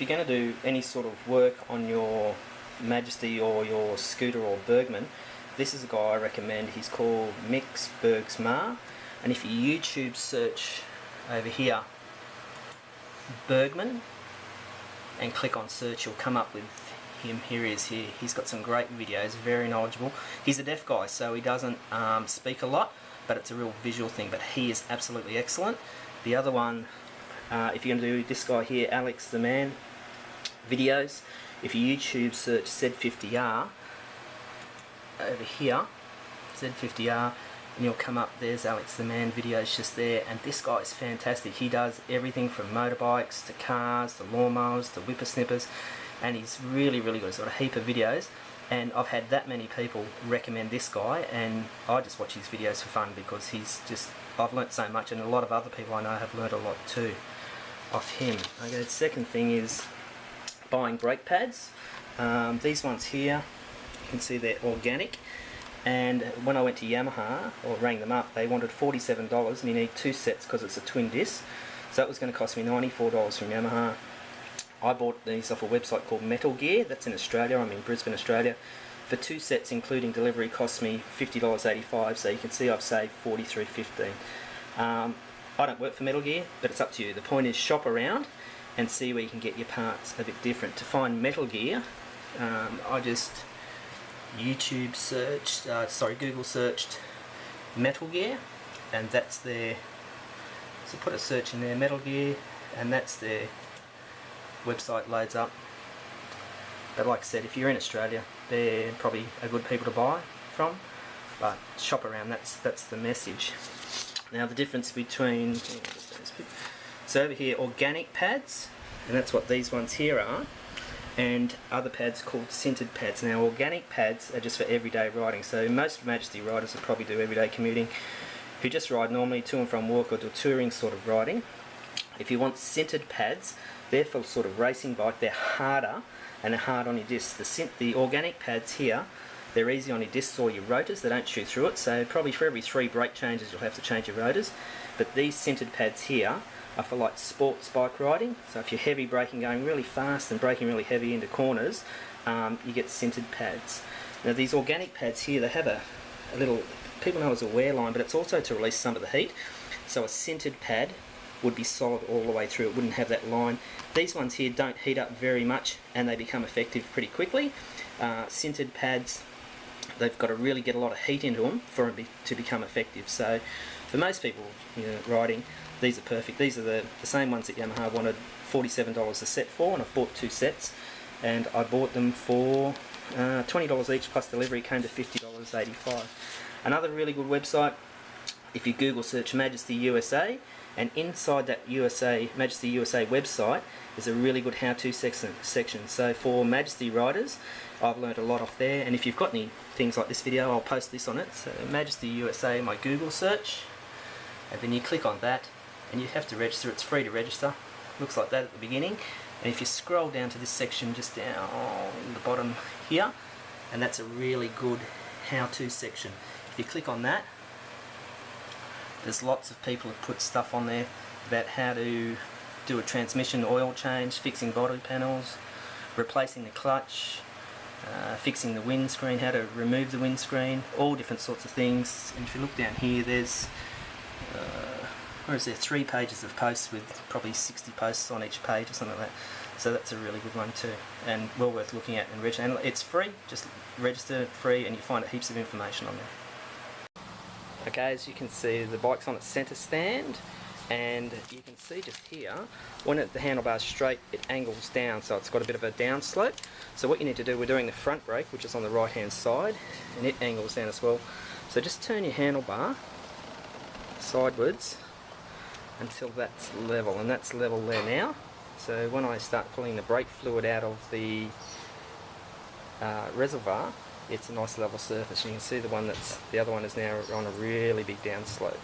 if you're going to do any sort of work on your Majesty or your scooter or Bergman, this is a guy I recommend. He's called Mix Bergsma, and if you YouTube search over here Bergman and click on search, you'll come up with him. Here he is here. He's got some great videos, very knowledgeable. He's a deaf guy, so he doesn't speak a lot, but it's a real visual thing, but he is absolutely excellent. The other one, if you're going to do this guy here, Alex the Man videos, if you YouTube search Z50R over here, Z50R, and you'll come up, there's Alex the Man videos just there, and this guy is fantastic. He does everything from motorbikes to cars to lawnmowers to whippersnippers, and he's really good. He's got a heap of videos, and I've had that many people recommend this guy, and I just watch his videos for fun because he's just, I've learnt so much, and a lot of other people I know have learnt a lot too off him. Okay, the second thing is buying brake pads. These ones here, you can see they're organic, and when I went to Yamaha, or rang them up, they wanted $47 and you need 2 sets because it's a twin disc, so that was going to cost me $94 from Yamaha. I bought these off a website called Metal Gear, that's in Australia. I'm in Brisbane, Australia. For 2 sets including delivery cost me $50.85, so you can see I've saved $43.15. I don't work for Metal Gear, but it's up to you. The point is shop around and see where you can get your parts a bit different. To find Metal Gear, I just YouTube searched, Google searched Metal Gear, and that's their, so put a search in there, Metal Gear, and that's their website loads up. But like I said, if you're in Australia, they're probably a good people to buy from, but shop around, that's the message. Now the difference between, so over here, organic pads, and that's what these ones here are, and other pads called sintered pads. Now organic pads are just for everyday riding, so most Majesty riders will probably do everyday commuting, who just ride normally to and from work or do touring sort of riding. If you want sintered pads, they're for sort of racing bike, they're harder and they're hard on your discs. The organic pads here, they're easy on your discs or your rotors, they don't chew through it, so probably for every 3 brake changes you'll have to change your rotors. But these sintered pads here are for like sports bike riding, so if you're heavy braking, going really fast and braking really heavy into corners, you get sintered pads. Now these organic pads here, they have a little, people know it's a wear line, but it's also to release some of the heat. So a sintered pad would be solid all the way through, it wouldn't have that line. These ones here don't heat up very much and they become effective pretty quickly. Sintered pads, they've got to really get a lot of heat into them for them to become effective. So for most people, you know, riding, these are perfect. These are the same ones that Yamaha wanted $47 a set for, and I've bought 2 sets, and I bought them for $20 each plus delivery, came to $50.85. Another really good website, if you Google search Majesty USA, and inside that Majesty USA website is a really good how-to section. So for Majesty riders, I've learned a lot off there, and if you've got any things like this video, I'll post this on it. So Majesty USA, my Google search, and then you click on that, and you have to register. It's free to register. Looks like that at the beginning, and if you scroll down to this section just down in the bottom here, and that's a really good how-to section. If you click on that, there's lots of people have put stuff on there about how to do a transmission oil change, fixing body panels, replacing the clutch, fixing the windscreen, how to remove the windscreen, all different sorts of things. And if you look down here, there's where is there 3 pages of posts with probably 60 posts on each page or something like that. So that's a really good one too, and well worth looking at and register. And it's free, just register, free, and you find heaps of information on there. Okay, as you can see, the bike's on its centre stand, and you can see just here, when the handlebar's straight, it angles down, so it's got a bit of a down slope. So what you need to do, we're doing the front brake, which is on the right hand side, and it angles down as well. So just turn your handlebar sidewards until that's level, and that's level there now. So when I start pulling the brake fluid out of the reservoir, it's a nice level surface. You can see the other one is now on a really big down slope.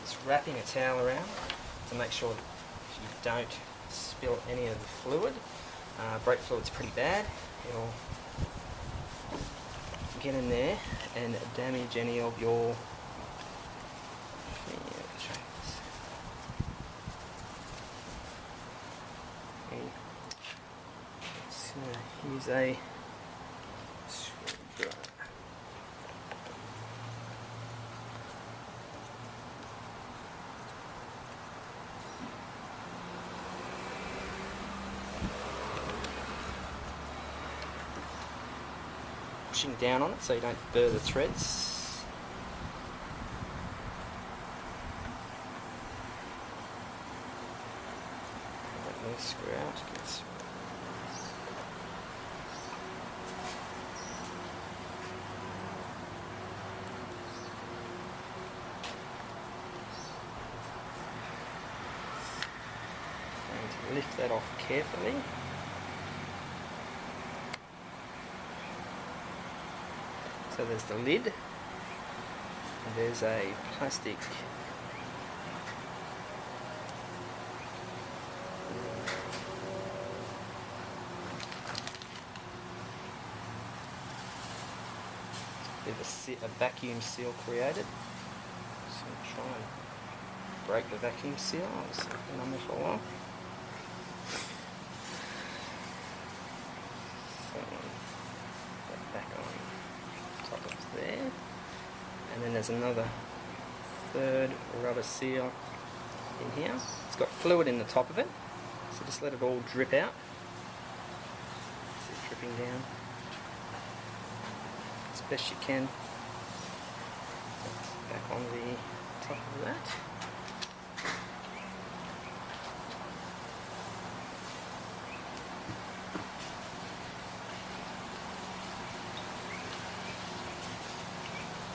Just wrapping a towel around to make sure that you don't spill any of the fluid. Brake fluid's pretty bad. It'll get in there and damage any of your use a screwdriver. Pushing down on it so you don't burr the threads. Screw out. And lift that off carefully. So there's the lid, and there's a plastic a vacuum seal created. So I'm trying to break the vacuum seal. I was on there for a while. So that back on top of there, and then there's another third rubber seal in here. It's got fluid in the top of it, so just let it all drip out. See it dripping down as best you can. Back on the top of that.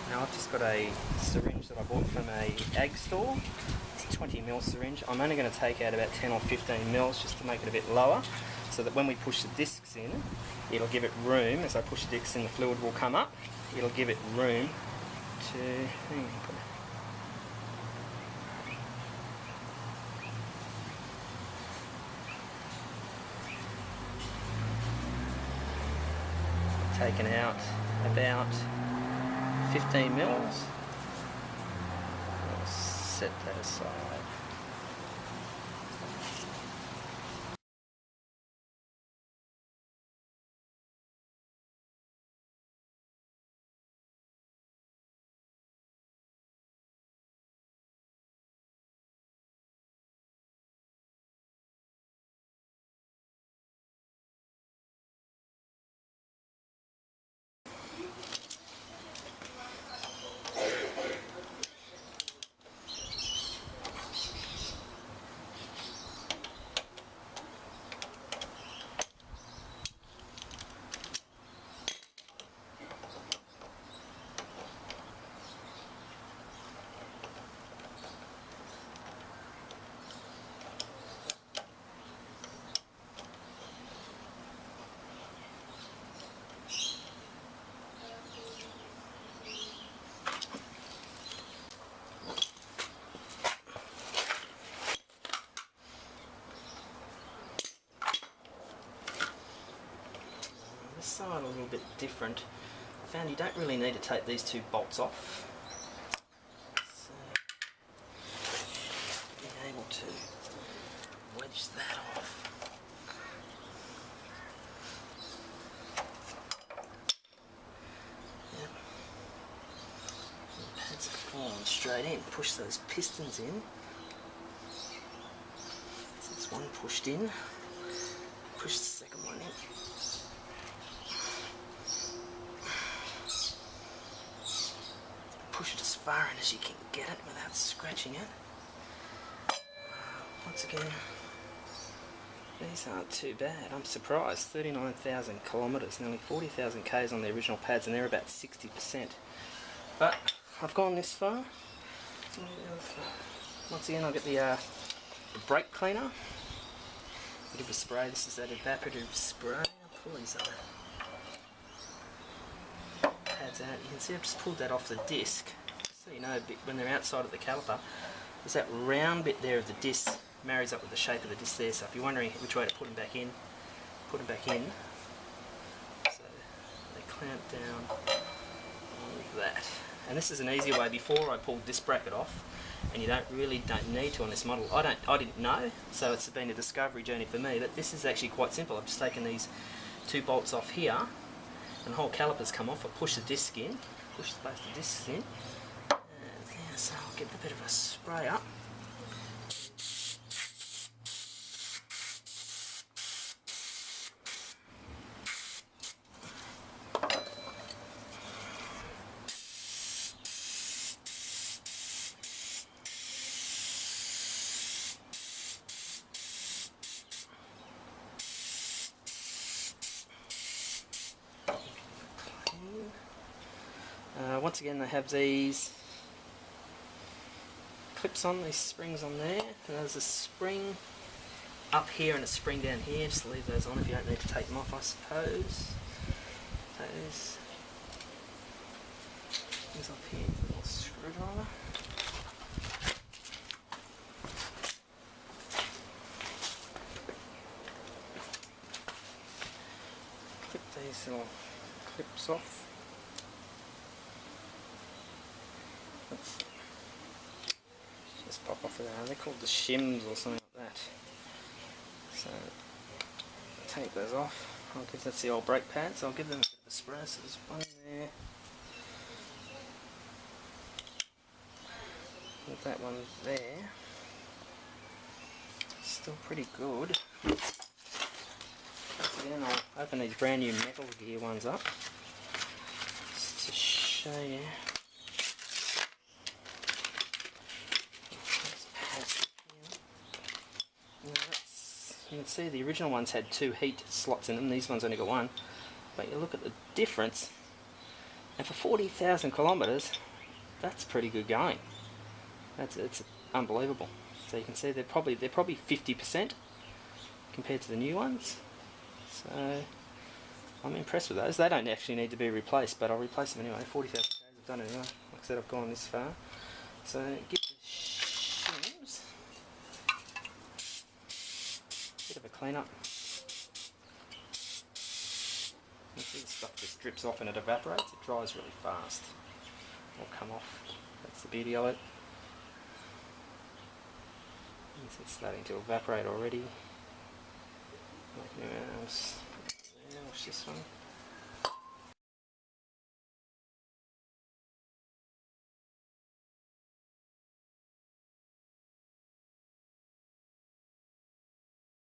Now I've just got a syringe that I bought from a ag store. It's a 20mm syringe. I'm only going to take out about 10 or 15mm just to make it a bit lower, so that when we push the discs in, it'll give it room. As I push the discs in, the fluid will come up. It'll give it room to taken out about 15 mils. I'll set that aside. Side a little bit different. I found you don't really need to take these two bolts off. So, being able to wedge that off. Yep. The pads are falling straight in. Push those pistons in. So that's one pushed in. Push the second one in. Push it as far in as you can get it without scratching it. Once again, these aren't too bad. I'm surprised. 39,000 kilometres, nearly 40,000 k's on the original pads, and they're about 60%. But I've gone this far. Once again, I'll get the brake cleaner. Give a spray. This is that evaporative spray. I'll pull these pads out. You can see I've just pulled that off the disc, so you know when they're outside of the caliper, there's that round bit there of the disc marries up with the shape of the disc there. So if you're wondering which way to put them back in, put them back in. So they clamp down like that. And this is an easier way. Before I pulled this bracket off, and you don't need to on this model. I didn't know, so it's been a discovery journey for me. But this is actually quite simple. I've just taken these 2 bolts off here, and the whole caliper's come off. I push the disc in, push both the discs in, and yeah, so I'll give it a bit of a spray up. Once again, they have these clips on, these springs on there, and there's a spring up here and a spring down here. Just leave those on if you don't need to take them off, I suppose. Those things up here, little screwdriver. Clip these little clips off. Let's just pop off of there. They're called the shims or something like that. So take those off. I'll give that's the old brake pads. I'll give them a bit of a spray. So there's one there. With that one there. Still pretty good. Again, I'll open these brand new Metal Gear ones up just to show you. You can see the original ones had 2 heat slots in them, these ones only got 1, but you look at the difference, and for 40,000 kilometres, that's pretty good going. It's unbelievable. So you can see they're probably 50% compared to the new ones. So I'm impressed with those. They don't actually need to be replaced, but I'll replace them anyway. 40,000 Ks I've done it anyway. Like I said, I've gone this far. So give the shims bit of a clean up. You see the stuff just drips off and it evaporates. It dries really fast. It'll come off. That's the beauty of it. It's starting to evaporate already. Watch this one.